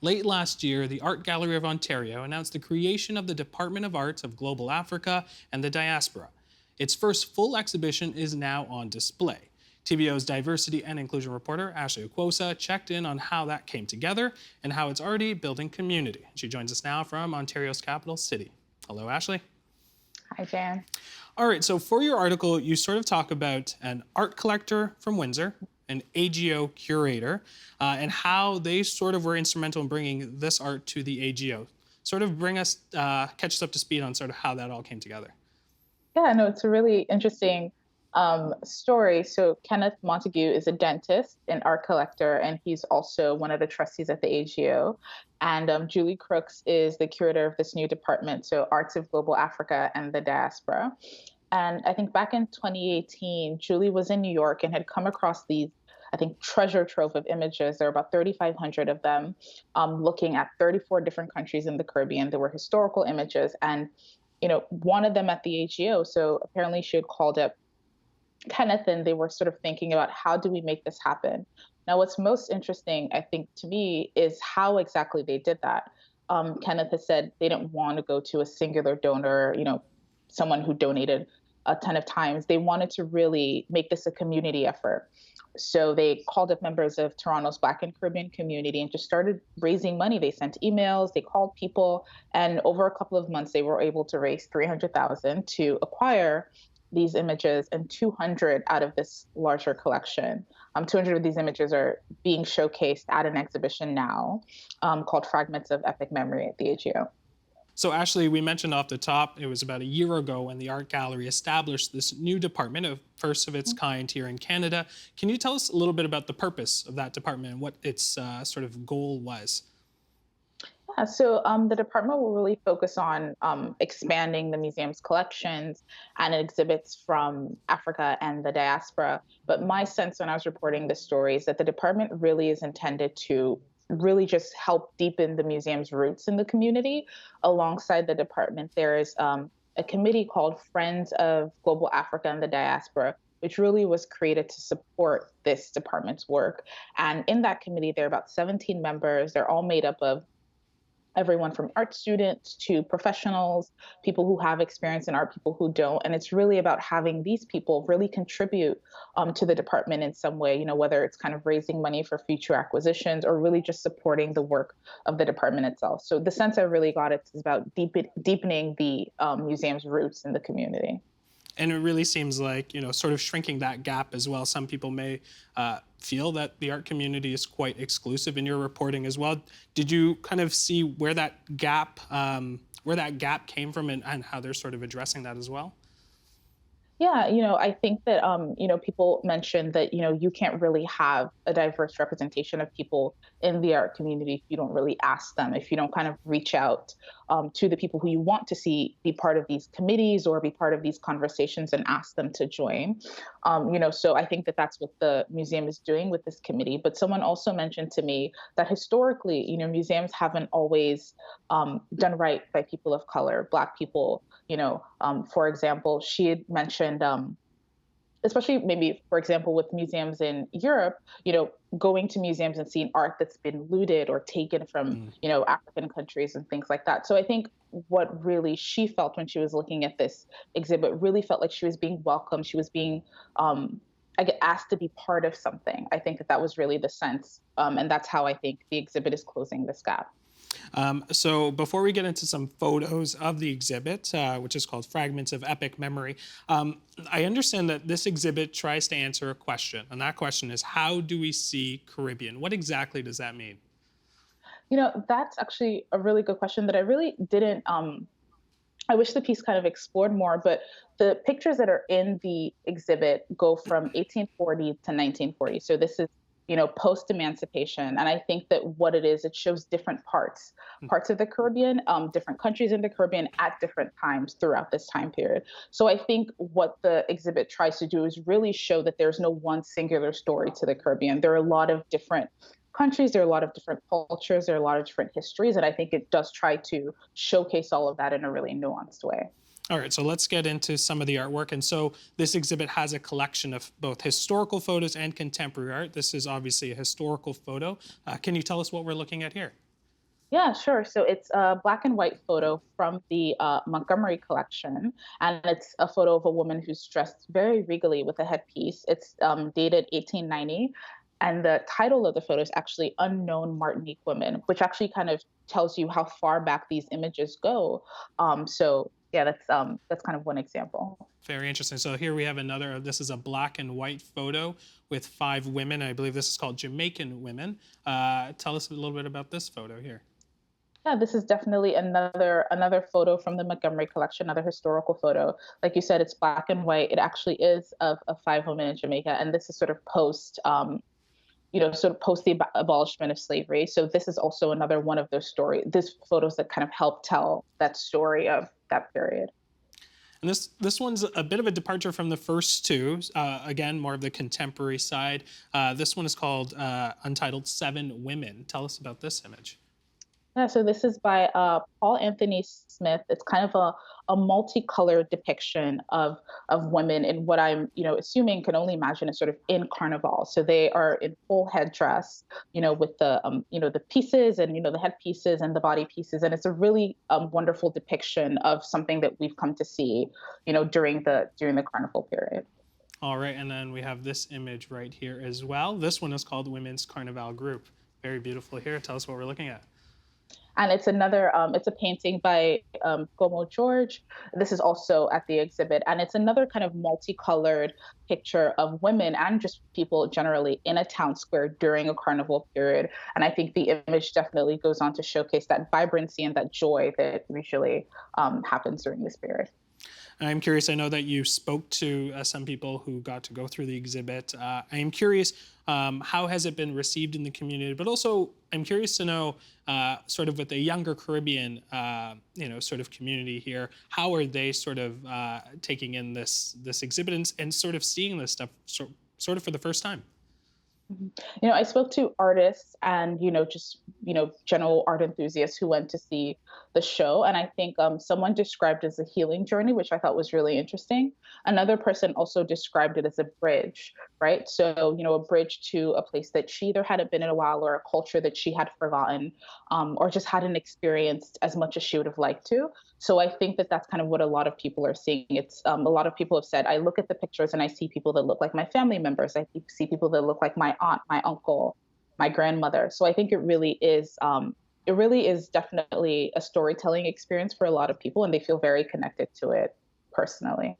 Late last year, the Art Gallery of Ontario announced the creation of the Department of Arts of Global Africa and the Diaspora. Its first full exhibition is now on display. TVO's diversity and inclusion reporter, Ashley Okwuosa, checked in on how that came together and how it's already building community. She joins us now from Ontario's capital city. Hello, Ashley. Hi, Jan. All right, so for your article, you sort of talk about an art collector from Windsor, an AGO curator, and how they sort of were instrumental in bringing this art to the AGO. Sort of bring us, catch us up to speed on sort of how that all came together. Yeah, no, it's a really interesting story. So Kenneth Montague is a dentist, an art collector, and he's also one of the trustees at the AGO. And Julie Crooks is the curator of this new department, so Arts of Global Africa and the Diaspora. And I think back in 2018, Julie was in New York and had come across these, I think, treasure trove of images. There are about 3,500 of them, looking at 34 different countries in the Caribbean. There were historical images, and one of them at the AGO. So apparently, she had called up Kenneth, and they were sort of thinking about how do we make this happen. Now, what's most interesting, I think, to me, is how exactly they did that. Kenneth has said they didn't want to go to a singular donor, someone who donated a ton of times. They wanted to really make this a community effort. So they called up members of Toronto's Black and Caribbean community and just started raising money. They sent emails, they called people, and over a couple of months, they were able to raise 300,000 to acquire these images, and 200 out of this larger collection. 200 of these images are being showcased at an exhibition now called Fragments of Epic Memory at the AGO. So Ashley, we mentioned off the top, it was about a year ago when the Art Gallery established this new department, of first of its kind here in Canada. Can you tell us a little bit about the purpose of that department and what its sort of goal was? Yeah, so the department will really focus on expanding the museum's collections and exhibits from Africa and the diaspora. But my sense when I was reporting this story is that the department really is intended to really just help deepen the museum's roots in the community. Alongside the department, there is a committee called Friends of Global Africa and the Diaspora, which really was created to support this department's work. And in that committee, there are about 17 members. They're all made up of everyone from art students to professionals, people who have experience in art, people who don't. And it's really about having these people really contribute to the department in some way, whether it's kind of raising money for future acquisitions or really just supporting the work of the department itself. So the sense I really got is about deepening the museum's roots in the community. And it really seems like, sort of shrinking that gap as well. Some people may feel that the art community is quite exclusive in your reporting as well. Did you kind of see where that gap came from and how they're sort of addressing that as well? Yeah, I think that people mentioned that you can't really have a diverse representation of people in the art community if you don't really ask them, if you don't kind of reach out to the people who you want to see be part of these committees or be part of these conversations and ask them to join. So I think that that's what the museum is doing with this committee. But someone also mentioned to me that historically, museums haven't always done right by people of color, Black people. For example, she had mentioned, especially maybe, for example, with museums in Europe, going to museums and seeing art that's been looted or taken from, African countries and things like that. So I think what really she felt when she was looking at this exhibit really felt like she was being welcomed. She was being asked to be part of something. I think that was really the sense. And that's how I think the exhibit is closing this gap. So before we get into some photos of the exhibit, which is called Fragments of Epic Memory, I understand that this exhibit tries to answer a question, and that question is, how do we see Caribbean? What exactly does that mean? That's actually a really good question that I really didn't. I wish the piece kind of explored more, but the pictures that are in the exhibit go from 1840 to 1940. So this is post-emancipation. And I think that what it is, it shows different parts of the Caribbean, different countries in the Caribbean at different times throughout this time period. So I think what the exhibit tries to do is really show that there's no one singular story to the Caribbean. There are a lot of different countries, there are a lot of different cultures, there are a lot of different histories. And I think it does try to showcase all of that in a really nuanced way. All right, so let's get into some of the artwork. And so this exhibit has a collection of both historical photos and contemporary art. This is obviously a historical photo. Can you tell us what we're looking at here? Yeah, sure. So it's a black and white photo from the Montgomery collection, and it's a photo of a woman who's dressed very regally with a headpiece. It's dated 1890, and the title of the photo is actually "Unknown Martinique Women," which actually kind of tells you how far back these images go. So yeah, that's kind of one example. Very interesting. So here we have another, this is a black and white photo with 5 women. I believe this is called Jamaican women. Tell us a little bit about this photo here. Yeah, this is definitely another photo from the Montgomery collection, another historical photo. Like you said, it's black and white. It actually is of 5 women in Jamaica, and this is sort of post the abolishment of slavery. So this is also another one of those these photos that kind of help tell that story of that period. And this one's a bit of a departure from the first two. Again, more of the contemporary side. This one is called Untitled 7 Women. Tell us about this image. Yeah, so this is by Paul Anthony Smith. It's kind of a multicolored depiction of women in what I'm, assuming can only imagine is sort of in carnival. So they are in full headdress, with the pieces and the headpieces and the body pieces, and it's a really wonderful depiction of something that we've come to see, during the carnival period. All right, and then we have this image right here as well. This one is called Women's Carnival Group. Very beautiful here. Tell us what we're looking at. And it's a painting by Gomo George. This is also at the exhibit, and it's another kind of multicolored picture of women and just people generally in a town square during a carnival period. And I think the image definitely goes on to showcase that vibrancy and that joy that usually happens during this period. I'm curious, I know that you spoke to some people who got to go through the exhibit. I am curious, how has it been received in the community? But also, I'm curious to know, sort of with the younger Caribbean, sort of community here, how are they sort of taking in this exhibit and sort of seeing this stuff sort of for the first time? Mhm. I spoke to artists and, just, general art enthusiasts who went to see the show. And I think someone described it as a healing journey, which I thought was really interesting. Another person also described it as a bridge, right? So, a bridge to a place that she either hadn't been in a while or a culture that she had forgotten, or just hadn't experienced as much as she would have liked to. So I think that that's kind of what a lot of people are seeing. It's a lot of people have said, I look at the pictures and I see people that look like my family members. I see people that look like my aunt, my uncle, my grandmother. So I think it really is definitely a storytelling experience for a lot of people, and they feel very connected to it personally.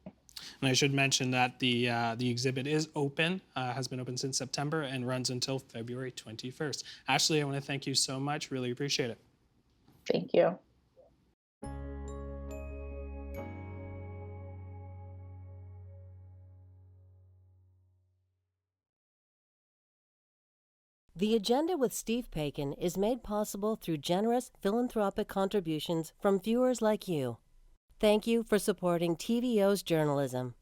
And I should mention that the exhibit is open, has been open since September, and runs until February 21st. Ashley, I want to thank you so much. Really appreciate it. Thank you. The Agenda with Steve Paikin is made possible through generous philanthropic contributions from viewers like you. Thank you for supporting TVO's journalism.